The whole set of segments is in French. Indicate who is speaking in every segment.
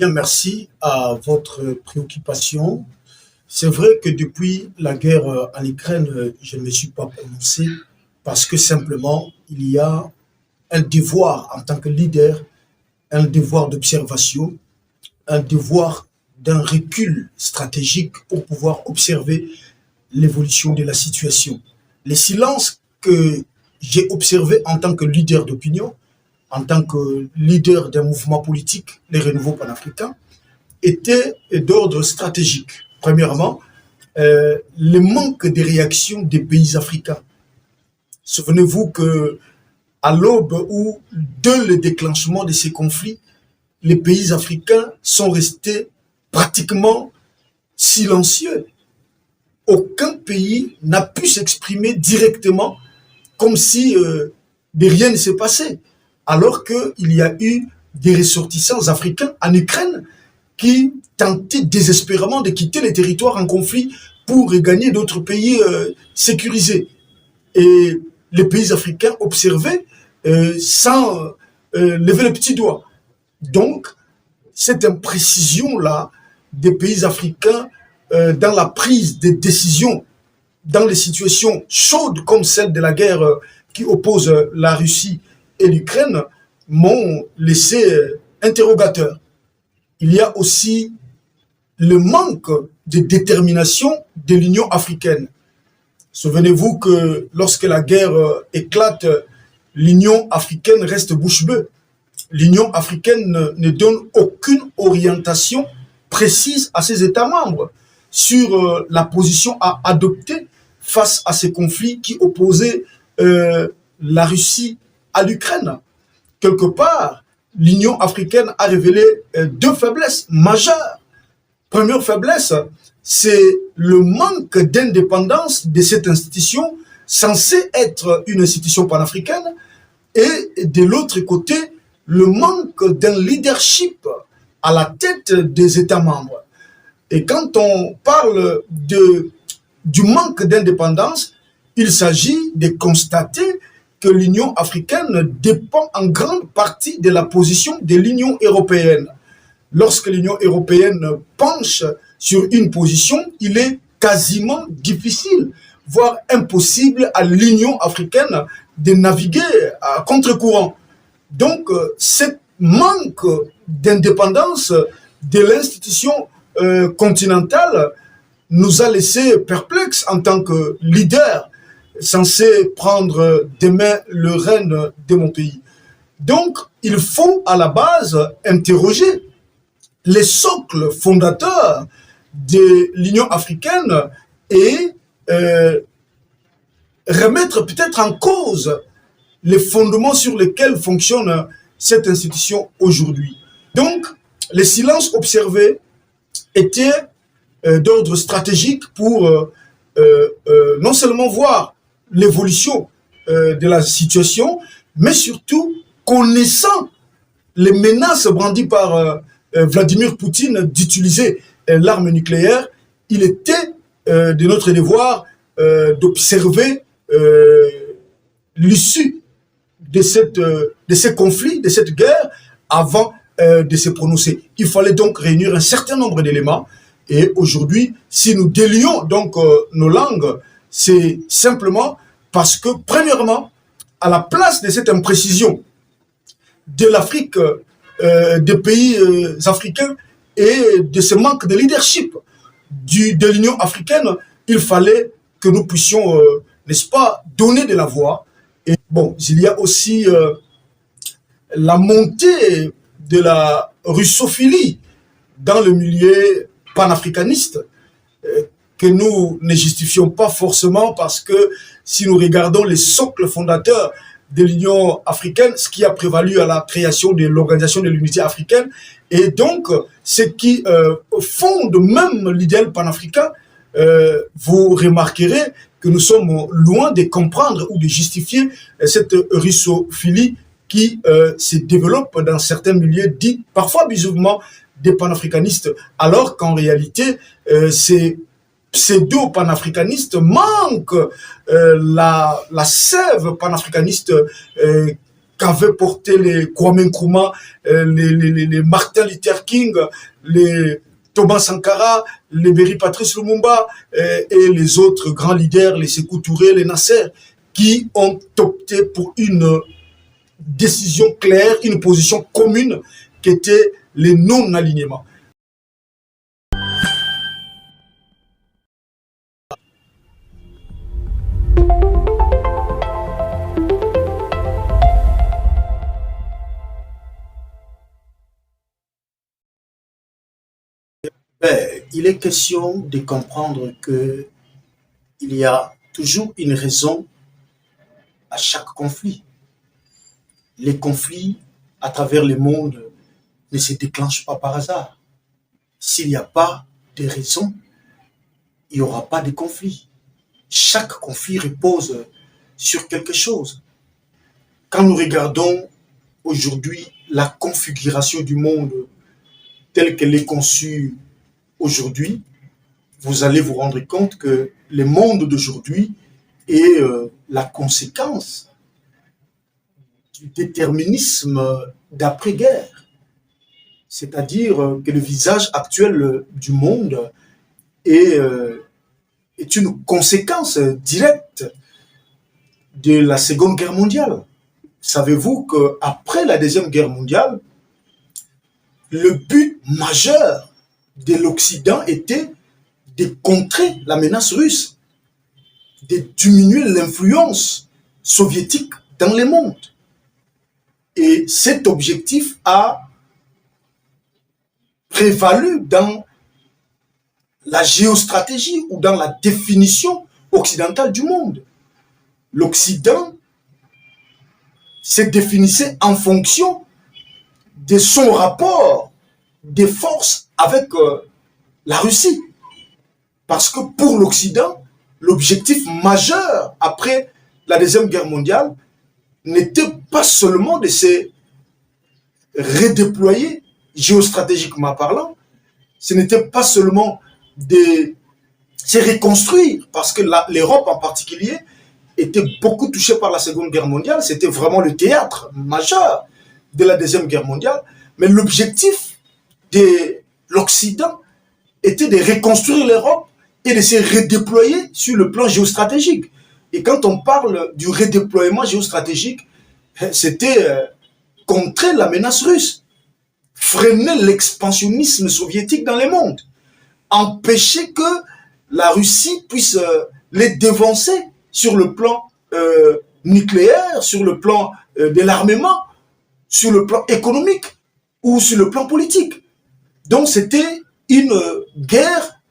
Speaker 1: Bien, merci à votre préoccupation. C'est vrai que depuis la guerre en Ukraine, je ne me suis pas prononcé parce que simplement, il y a un devoir en tant que leader, un devoir d'observation, un devoir d'un recul stratégique pour pouvoir observer l'évolution de la situation. Les silences que j'ai observés en tant que leader d'opinion, en tant que leader d'un mouvement politique, les Renouveaux panafricains, étaient d'ordre stratégique. Premièrement, le manque de réaction des pays africains. Souvenez-vous que à l'aube ou de le déclenchement de ces conflits, les pays africains sont restés pratiquement silencieux. Aucun pays n'a pu s'exprimer directement comme si de rien ne s'est passé, alors qu'il y a eu des ressortissants africains en Ukraine qui tentaient désespérément de quitter les territoires en conflit pour regagner d'autres pays sécurisés. Et les pays africains observaient sans lever le petit doigt. Donc, cette imprécision-là des pays africains dans la prise des décisions, dans les situations chaudes comme celle de la guerre qui oppose la Russie et l'Ukraine, m'ont laissé interrogateur. Il y a aussi le manque de détermination de l'Union africaine. Souvenez-vous que lorsque la guerre éclate, l'Union africaine reste bouche bée. L'Union africaine ne donne aucune orientation précise à ses États membres sur la position à adopter face à ces conflits qui opposaient la Russie à l'Ukraine. Quelque part, l'Union africaine a révélé deux faiblesses majeures. Première faiblesse, c'est le manque d'indépendance de cette institution censée être une institution panafricaine, et de l'autre côté, le manque d'un leadership à la tête des États membres. Et quand on parle du manque d'indépendance, il s'agit de constater que l'Union africaine dépend en grande partie de la position de l'Union européenne. Lorsque l'Union européenne penche sur une position, il est quasiment difficile, voire impossible à l'Union africaine de naviguer à contre-courant. Donc, ce manque d'indépendance de l'institution continentale nous a laissé perplexes en tant que leader censé prendre demain le règne de mon pays. Donc, il faut à la base interroger les socles fondateurs de l'Union africaine et remettre peut-être en cause les fondements sur lesquels fonctionne cette institution aujourd'hui. Donc, les silences observés étaient d'ordre stratégique pour non seulement voir l'évolution de la situation, mais surtout connaissant les menaces brandies par Vladimir Poutine d'utiliser l'arme nucléaire, il était de notre devoir d'observer l'issue de ces conflits, de cette guerre, avant de se prononcer. Il fallait donc réunir un certain nombre d'éléments. Et aujourd'hui, si nous délions donc nos langues, c'est simplement parce que, premièrement, à la place de cette imprécision de l'Afrique, des pays africains et de ce manque de leadership de l'Union africaine, il fallait que nous puissions, n'est-ce pas, donner de la voix. Et bon, il y a aussi la montée de la russophilie dans le milieu panafricaniste que nous ne justifions pas forcément, parce que si nous regardons les socles fondateurs de l'Union africaine, ce qui a prévalu à la création de l'Organisation de l'Unité africaine, et donc ce qui fonde même l'idéal panafricain, vous remarquerez que nous sommes loin de comprendre ou de justifier cette russophilie qui se développe dans certains milieux dits parfois abusivement des panafricanistes, alors qu'en réalité, ces pseudo-panafricanistes manquent la sève panafricaniste qu'avaient porté les Kwame Nkrumah, les Martin Luther King, les Thomas Sankara, les Berry Patrice Lumumba et les autres grands leaders, les Sékou Touré, les Nasser, qui ont opté pour une décision claire, une position commune qui était le non-alignement. Il est question de comprendre que il y a toujours une raison à chaque conflit. Les conflits à travers le monde ne se déclenchent pas par hasard. S'il n'y a pas de raison, il n'y aura pas de conflit. Chaque conflit repose sur quelque chose. Quand nous regardons aujourd'hui la configuration du monde telle qu'elle est conçue aujourd'hui, vous allez vous rendre compte que le monde d'aujourd'hui est la conséquence du déterminisme d'après-guerre. C'est-à-dire que le visage actuel du monde est une conséquence directe de la Seconde Guerre mondiale. Savez-vous qu'après la Deuxième Guerre mondiale, le but majeur de l'Occident était de contrer la menace russe, de diminuer l'influence soviétique dans le monde. Et cet objectif a prévalu dans la géostratégie ou dans la définition occidentale du monde. L'Occident se définissait en fonction de son rapport de force avec la Russie. Parce que pour l'Occident, l'objectif majeur après la Deuxième Guerre mondiale n'était pas seulement de se redéployer géostratégiquement parlant, ce n'était pas seulement de se reconstruire, parce que l'Europe en particulier était beaucoup touchée par la Seconde Guerre mondiale, c'était vraiment le théâtre majeur de la Deuxième Guerre mondiale, mais l'objectif de l'Occident était de reconstruire l'Europe et de se redéployer sur le plan géostratégique. Et quand on parle du redéploiement géostratégique, c'était contrer la menace russe, freiner l'expansionnisme soviétique dans le monde, empêcher que la Russie puisse les dévancer sur le plan nucléaire, sur le plan de l'armement, sur le plan économique ou sur le plan politique. Donc c'était une guerre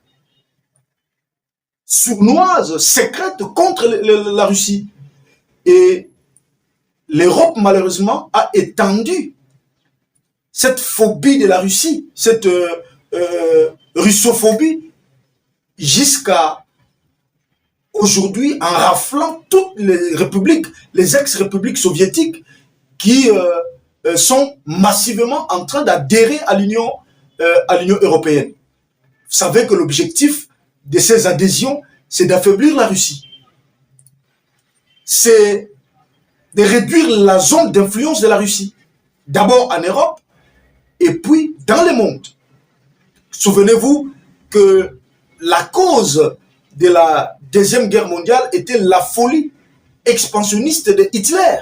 Speaker 1: sournoise, secrète contre la Russie. Et l'Europe, malheureusement, a étendu cette phobie de la Russie, cette russophobie, jusqu'à aujourd'hui, en raflant toutes les républiques, les ex-républiques soviétiques qui sont massivement en train d'adhérer à l'Union européenne. Vous savez que l'objectif de ces adhésions, c'est d'affaiblir la Russie. C'est de réduire la zone d'influence de la Russie. D'abord en Europe, et puis dans le monde. Souvenez-vous que la cause de la Deuxième Guerre mondiale était la folie expansionniste de Hitler.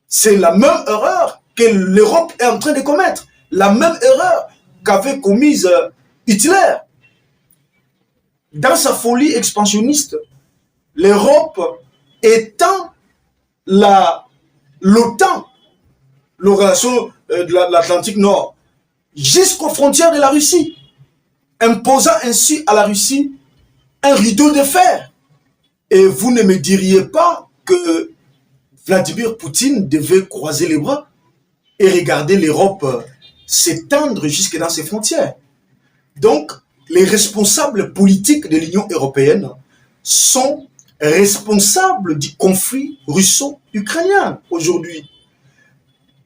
Speaker 1: C'est la même erreur que l'Europe est en train de commettre. La même erreur qu'avait commise Hitler. Dans sa folie expansionniste, l'Europe étend l'OTAN, l'organisation de l'Atlantique Nord, jusqu'aux frontières de la Russie, imposant ainsi à la Russie un rideau de fer. Et vous ne me diriez pas que Vladimir Poutine devait croiser les bras et regarder l'Europe s'étendre jusque dans ses frontières. Donc, les responsables politiques de l'Union européenne sont responsables du conflit russo-ukrainien aujourd'hui.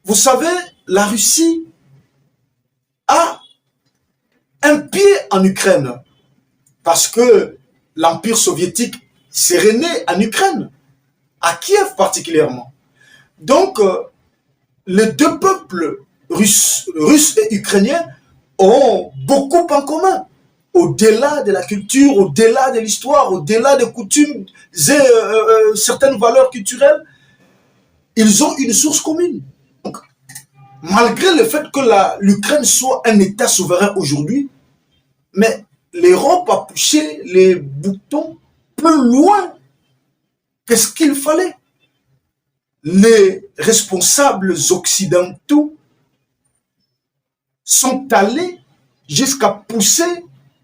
Speaker 1: Vous savez, la Russie a un pied en Ukraine parce que l'Empire soviétique s'est né en Ukraine, à Kiev particulièrement. Donc, les deux peuples, russe et ukrainien, ont beaucoup en commun. Au-delà de la culture, au-delà de l'histoire, au-delà des coutumes et certaines valeurs culturelles, ils ont une source commune. Donc, malgré le fait que l'Ukraine soit un État souverain aujourd'hui, mais l'Europe a poussé les boutons plus loin que ce qu'il fallait. Les responsables occidentaux sont allés jusqu'à pousser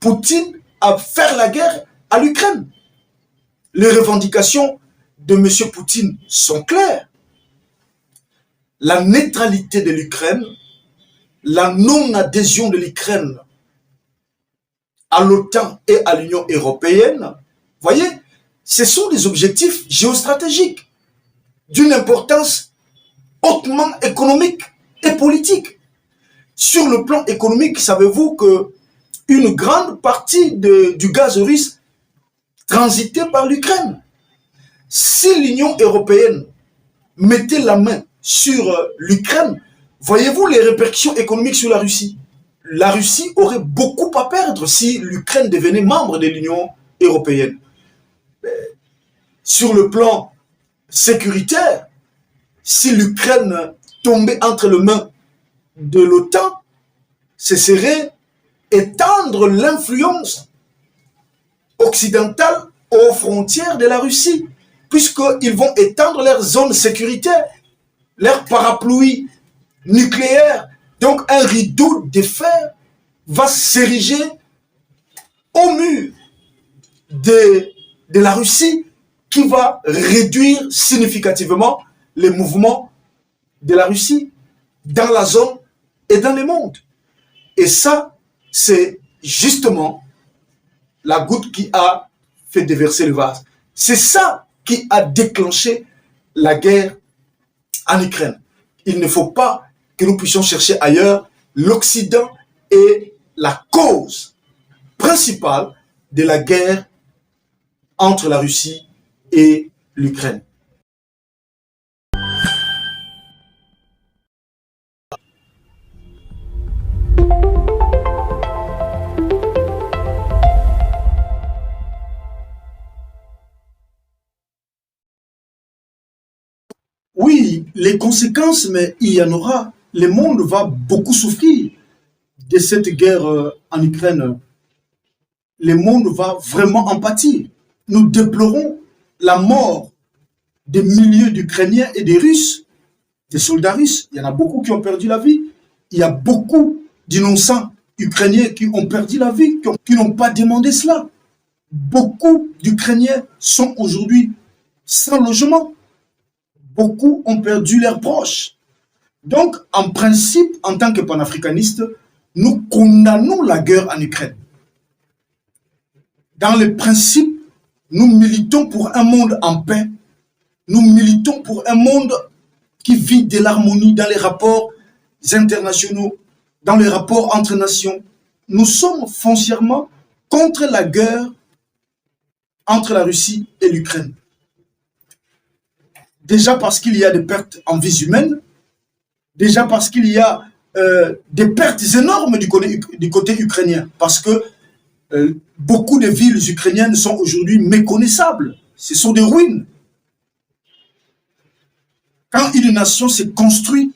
Speaker 1: Poutine à faire la guerre à l'Ukraine. Les revendications de M. Poutine sont claires. La neutralité de l'Ukraine, la non-adhésion de l'Ukraine à l'OTAN et à l'Union européenne, voyez, ce sont des objectifs géostratégiques d'une importance hautement économique et politique. Sur le plan économique, savez-vous que une grande partie du gaz russe transitait par l'Ukraine. Si l'Union européenne mettait la main sur l'Ukraine, voyez-vous les répercussions économiques sur la Russie? La Russie aurait beaucoup à perdre si l'Ukraine devenait membre de l'Union européenne. Sur le plan sécuritaire, si l'Ukraine tombait entre les mains de l'OTAN, ce serait étendre l'influence occidentale aux frontières de la Russie, puisqu'ils vont étendre leurs zones sécuritaires, leur parapluie nucléaire. Donc un rideau de fer va s'ériger au mur de la Russie qui va réduire significativement les mouvements de la Russie dans la zone et dans le monde. Et ça, c'est justement la goutte qui a fait déverser le vase. C'est ça qui a déclenché la guerre en Ukraine. Il ne faut pas que nous puissions chercher ailleurs. L'Occident est la cause principale de la guerre entre la Russie et l'Ukraine. Oui, les conséquences, mais il y en aura. Le monde va beaucoup souffrir de cette guerre en Ukraine. Le monde va vraiment en pâtir. Nous déplorons la mort des milliers d'Ukrainiens et des Russes, des soldats russes. Il y en a beaucoup qui ont perdu la vie. Il y a beaucoup d'innocents Ukrainiens qui ont perdu la vie, qui n'ont pas demandé cela. Beaucoup d'Ukrainiens sont aujourd'hui sans logement. Beaucoup ont perdu leurs proches. Donc, en principe, en tant que panafricanistes, nous condamnons la guerre en Ukraine. Dans le principe, nous militons pour un monde en paix. Nous militons pour un monde qui vit de l'harmonie dans les rapports internationaux, dans les rapports entre nations. Nous sommes foncièrement contre la guerre entre la Russie et l'Ukraine. Déjà parce qu'il y a des pertes en vies humaines, déjà parce qu'il y a des pertes énormes du côté ukrainien, parce que beaucoup de villes ukrainiennes sont aujourd'hui méconnaissables, ce sont des ruines. Quand une nation s'est construite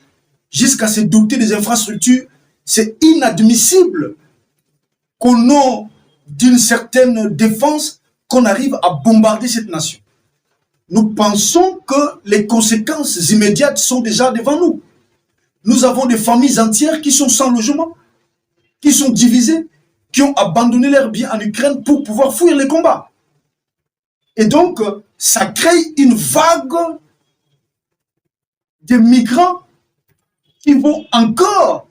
Speaker 1: jusqu'à se doter des infrastructures, c'est inadmissible qu'au nom d'une certaine défense, qu'on arrive à bombarder cette nation. Nous pensons que les conséquences immédiates sont déjà devant nous. Nous avons des familles entières qui sont sans logement, qui sont divisées, qui ont abandonné leurs biens en Ukraine pour pouvoir fuir les combats. Et donc, ça crée une vague de migrants qui vont encore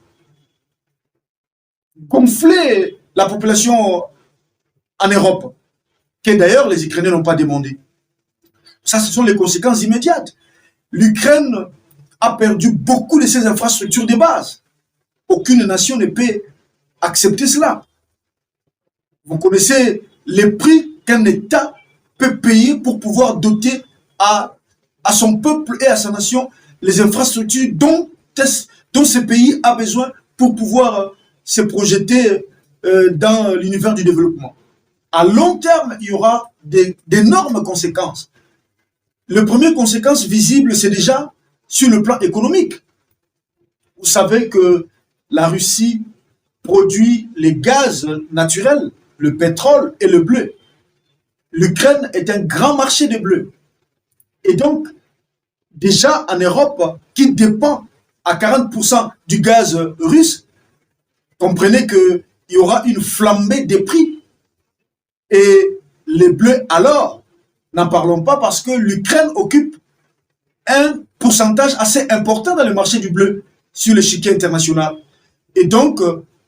Speaker 1: gonfler la population en Europe, que d'ailleurs les Ukrainiens n'ont pas demandé. Ça, ce sont les conséquences immédiates. L'Ukraine a perdu beaucoup de ses infrastructures de base. Aucune nation ne peut accepter cela. Vous connaissez les prix qu'un État peut payer pour pouvoir doter à son peuple et à sa nation les infrastructures dont dont ce pays a besoin pour pouvoir se projeter dans l'univers du développement. À long terme, il y aura d'énormes conséquences. La première conséquence visible, c'est déjà sur le plan économique. Vous savez que la Russie produit les gaz naturels, le pétrole et le bleu. L'Ukraine est un grand marché de bleu. Et donc, déjà en Europe, qui dépend à 40% du gaz russe, comprenez qu'il y aura une flambée des prix. Et les bleus, alors, n'en parlons pas parce que l'Ukraine occupe un pourcentage assez important dans le marché du bleu sur l'échiquier international. Et donc,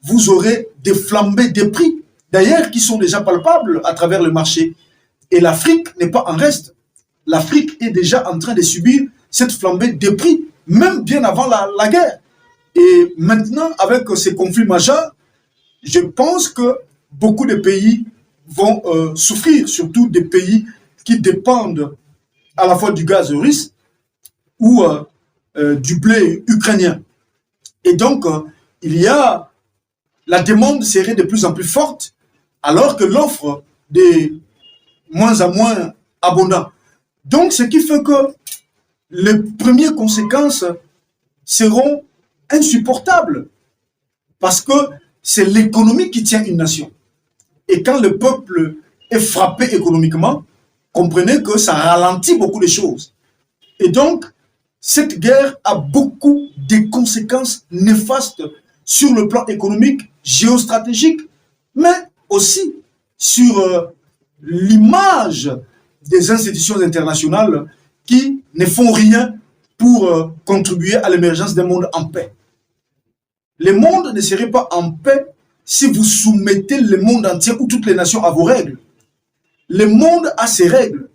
Speaker 1: vous aurez des flambées des prix, d'ailleurs, qui sont déjà palpables à travers le marché. Et l'Afrique n'est pas en reste. L'Afrique est déjà en train de subir cette flambée des prix, même bien avant la guerre. Et maintenant, avec ces conflits majeurs, je pense que beaucoup de pays vont souffrir, surtout des pays qui dépendent à la fois du gaz russe ou du blé ukrainien. Et donc, la demande serait de plus en plus forte, alors que l'offre est moins en moins abondante. Donc, ce qui fait que les premières conséquences seront insupportables, parce que c'est l'économie qui tient une nation. Et quand le peuple est frappé économiquement, comprenez que ça ralentit beaucoup de choses. Et donc, cette guerre a beaucoup de conséquences néfastes sur le plan économique, géostratégique, mais aussi sur l'image des institutions internationales qui ne font rien pour contribuer à l'émergence d'un monde en paix. Le monde ne serait pas en paix si vous soumettez le monde entier ou toutes les nations à vos règles. Le monde a ses règles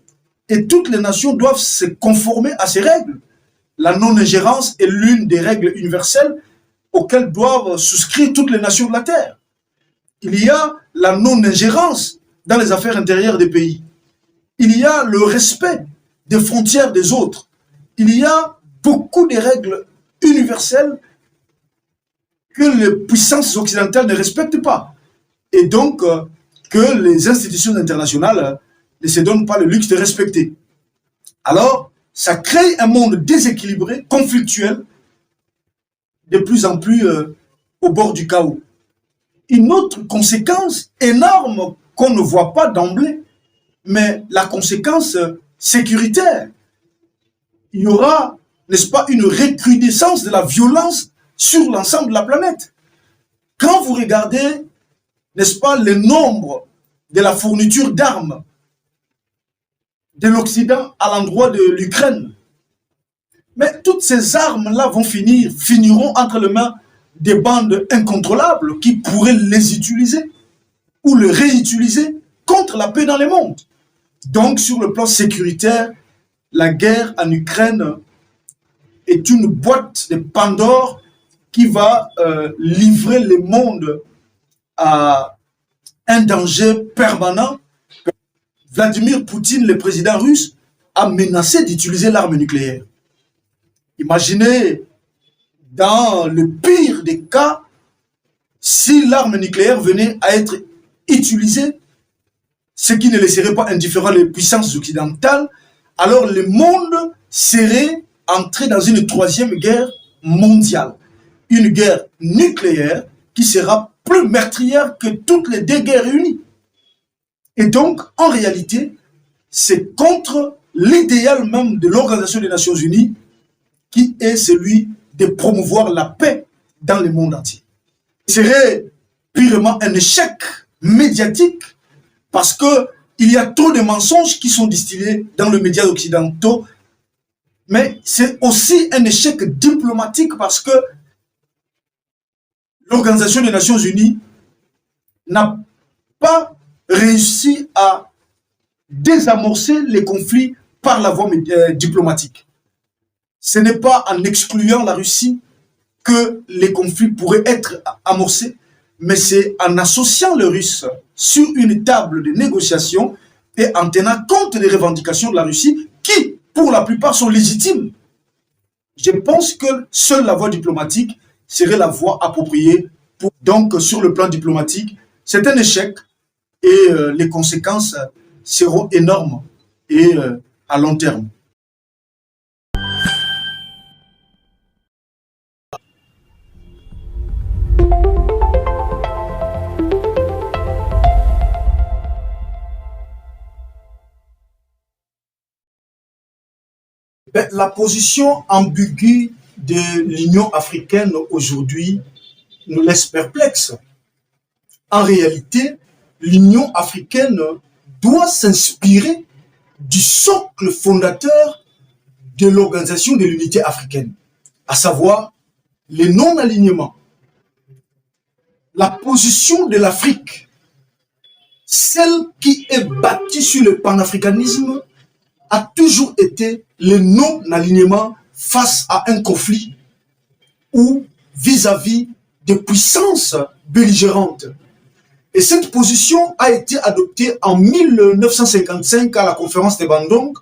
Speaker 1: et toutes les nations doivent se conformer à ces règles. La non-ingérence est l'une des règles universelles auxquelles doivent souscrire toutes les nations de la Terre. Il y a la non-ingérence dans les affaires intérieures des pays. Il y a le respect des frontières des autres. Il y a beaucoup de règles universelles que les puissances occidentales ne respectent pas. Et donc, que les institutions internationales ne se donnent pas le luxe de respecter. Alors, ça crée un monde déséquilibré, conflictuel, de plus en plus au bord du chaos. Une autre conséquence énorme qu'on ne voit pas d'emblée, mais la conséquence sécuritaire. Il y aura, n'est-ce pas, une recrudescence de la violence sur l'ensemble de la planète. Quand vous regardez, n'est-ce pas, le nombre de la fourniture d'armes de l'Occident à l'endroit de l'Ukraine, mais toutes ces armes-là finiront entre les mains des bandes incontrôlables qui pourraient les utiliser ou les réutiliser contre la paix dans le monde. Donc, sur le plan sécuritaire, la guerre en Ukraine est une boîte de Pandore qui va livrer le monde à un danger permanent. Vladimir Poutine, le président russe, a menacé d'utiliser l'arme nucléaire. Imaginez, dans le pire des cas, si l'arme nucléaire venait à être utilisée, ce qui ne laisserait pas indifférent les puissances occidentales, alors le monde serait entré dans une troisième guerre mondiale. Une guerre nucléaire qui sera plus meurtrière que toutes les deux guerres réunies. Et donc, en réalité, c'est contre l'idéal même de l'Organisation des Nations Unies qui est celui de promouvoir la paix dans le monde entier. Ce serait purement un échec médiatique parce qu'il y a trop de mensonges qui sont distillés dans les médias occidentaux, mais c'est aussi un échec diplomatique parce que l'Organisation des Nations Unies n'a pas réussi à désamorcer les conflits par la voie diplomatique. Ce n'est pas en excluant la Russie que les conflits pourraient être amorcés, mais c'est en associant les Russes sur une table de négociation et en tenant compte des revendications de la Russie qui, pour la plupart, sont légitimes. Je pense que seule la voie diplomatique serait la voie appropriée. Donc, sur le plan diplomatique, c'est un échec et les conséquences seront énormes et à long terme. Ben, la position ambiguë de l'Union africaine aujourd'hui nous laisse perplexes. En réalité, l'Union africaine doit s'inspirer du socle fondateur de l'Organisation de l'Unité africaine, à savoir les non-alignements. La position de l'Afrique, celle qui est bâtie sur le panafricanisme, a toujours été le non-alignement face à un conflit ou vis-à-vis des puissances belligérantes. Et cette position a été adoptée en 1955 à la conférence de Bandung.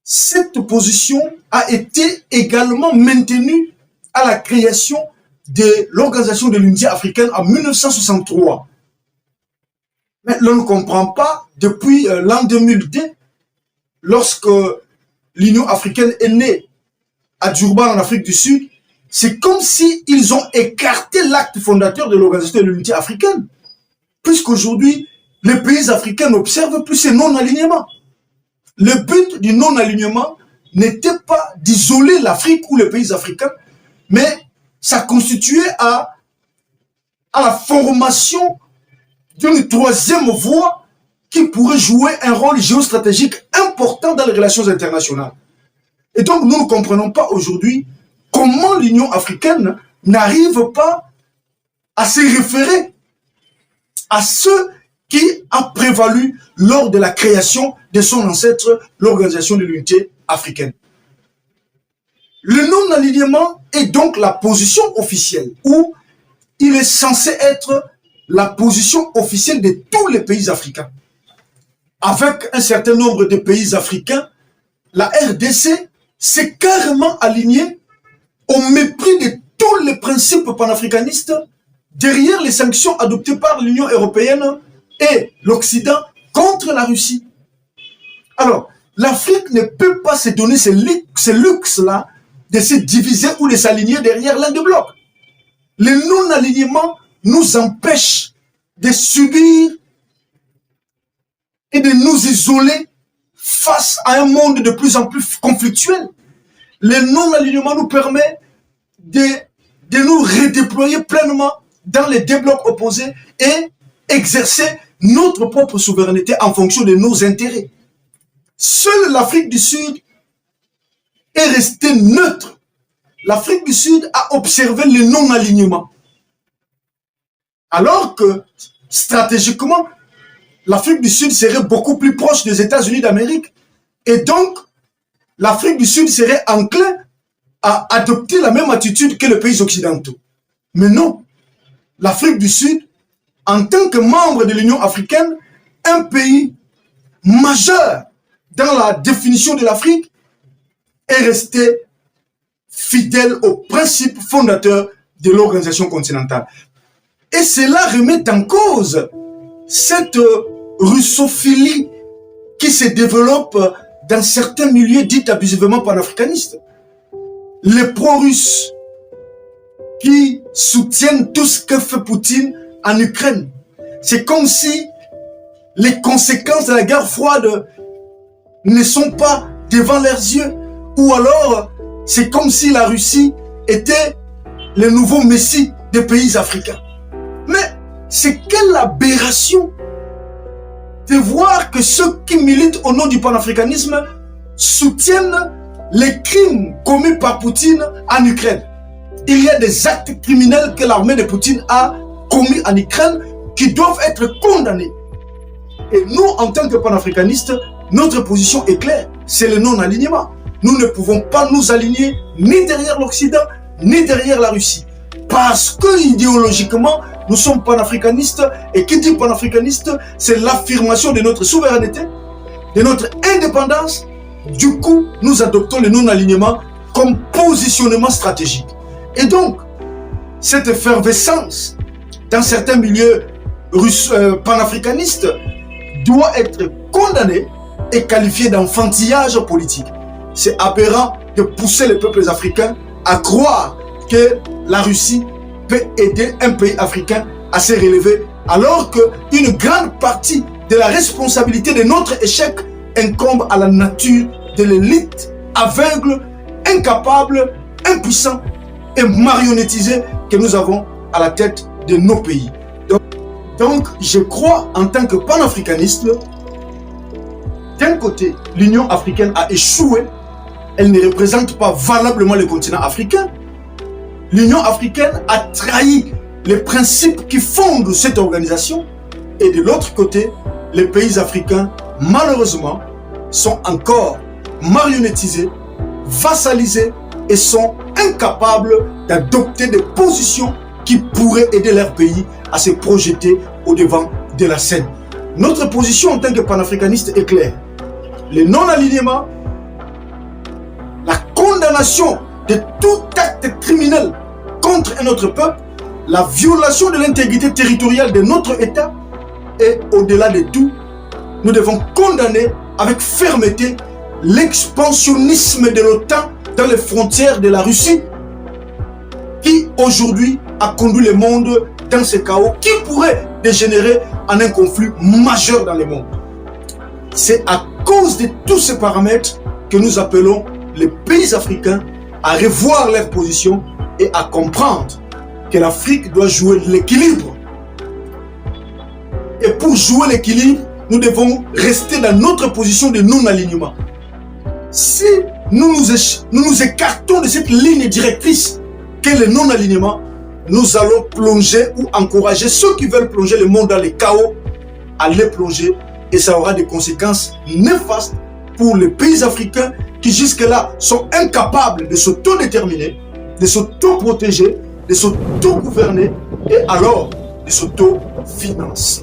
Speaker 1: Cette position a été également maintenue à la création de l'Organisation de l'Unité africaine en 1963. Mais l'on ne comprend pas, depuis l'an 2002, lorsque l'Union africaine est née à Durban en Afrique du Sud, c'est comme s'ils ont écarté l'acte fondateur de l'Organisation de l'Unité africaine. Puisqu'aujourd'hui, les pays africains n'observent plus ces non-alignements. Le but du non-alignement n'était pas d'isoler l'Afrique ou les pays africains, mais ça constituait à la formation d'une troisième voie qui pourrait jouer un rôle géostratégique important dans les relations internationales. Et donc, nous ne comprenons pas aujourd'hui comment l'Union africaine n'arrive pas à se référer à ce qui a prévalu lors de la création de son ancêtre, l'Organisation de l'Unité africaine. Le non-alignement est donc la position officielle, ou il est censé être la position officielle de tous les pays africains. Avec un certain nombre de pays africains, la RDC s'est carrément alignée au mépris de tous les principes panafricanistes derrière les sanctions adoptées par l'Union européenne et l'Occident contre la Russie. Alors, l'Afrique ne peut pas se donner ce luxe-là de se diviser ou de s'aligner derrière l'un des blocs. Le non-alignement nous empêche de subir et de nous isoler face à un monde de plus en plus conflictuel. Le non-alignement nous permet de nous redéployer pleinement dans les deux blocs opposés et exercer notre propre souveraineté en fonction de nos intérêts. Seule l'Afrique du Sud est restée neutre. L'Afrique du Sud a observé le non-alignement. Alors que, stratégiquement, l'Afrique du Sud serait beaucoup plus proche des États-Unis d'Amérique. Et donc, l'Afrique du Sud serait enclin à adopter la même attitude que les pays occidentaux. Mais non, l'Afrique du Sud, en tant que membre de l'Union africaine, un pays majeur dans la définition de l'Afrique, est resté fidèle aux principes fondateurs de l'organisation continentale. Et cela remet en cause cette russophilie qui se développe dans certains milieux dits abusivement panafricanistes. Les pro-russes qui soutiennent tout ce que fait Poutine en Ukraine. C'est comme si les conséquences de la guerre froide ne sont pas devant leurs yeux. Ou alors, c'est comme si la Russie était le nouveau messie des pays africains. Mais c'est quelle aberration de voir que ceux qui militent au nom du panafricanisme soutiennent les crimes commis par Poutine en Ukraine. Il y a des actes criminels que l'armée de Poutine a commis en Ukraine qui doivent être condamnés. Et nous, en tant que panafricanistes, notre position est claire, c'est le non-alignement. Nous ne pouvons pas nous aligner ni derrière l'Occident, ni derrière la Russie. Parce que idéologiquement, nous sommes panafricanistes, et qui dit panafricaniste, c'est l'affirmation de notre souveraineté, de notre indépendance. Du coup, nous adoptons le non-alignement comme positionnement stratégique. Et donc, cette effervescence dans certains milieux panafricanistes doit être condamnée et qualifiée d'enfantillage politique. C'est aberrant de pousser les peuples africains à croire que la Russie peut aider un pays africain à se relever, alors qu'une grande partie de la responsabilité de notre échec incombe à la nature de l'élite aveugle, incapable, impuissant et marionnettisée que nous avons à la tête de nos pays. Donc je crois en tant que panafricaniste, d'un côté, l'Union africaine a échoué, elle ne représente pas valablement le continent africain. L'Union africaine a trahi les principes qui fondent cette organisation. Et de l'autre côté, les pays africains, malheureusement, sont encore marionnettisés, vassalisés et sont incapables d'adopter des positions qui pourraient aider leur pays à se projeter au devant de la scène. Notre position en tant que panafricaniste est claire. Le non-alignement, la condamnation de tout acte criminel contre un autre peuple, la violation de l'intégrité territoriale de notre État et au-delà de tout, nous devons condamner avec fermeté l'expansionnisme de l'OTAN dans les frontières de la Russie qui aujourd'hui a conduit le monde dans ce chaos qui pourrait dégénérer en un conflit majeur dans le monde. C'est à cause de tous ces paramètres que nous appelons les pays africains à revoir leur position et à comprendre que l'Afrique doit jouer l'équilibre. Et pour jouer l'équilibre, nous devons rester dans notre position de non-alignement. Si nous nous écartons de cette ligne directrice qu'est le non-alignement, nous allons plonger ou encourager ceux qui veulent plonger le monde dans le chaos à les plonger, et ça aura des conséquences néfastes pour les pays africains qui jusque-là sont incapables de s'autodéterminer, de s'auto-protéger, de s'auto-gouverner et alors de s'auto-financer.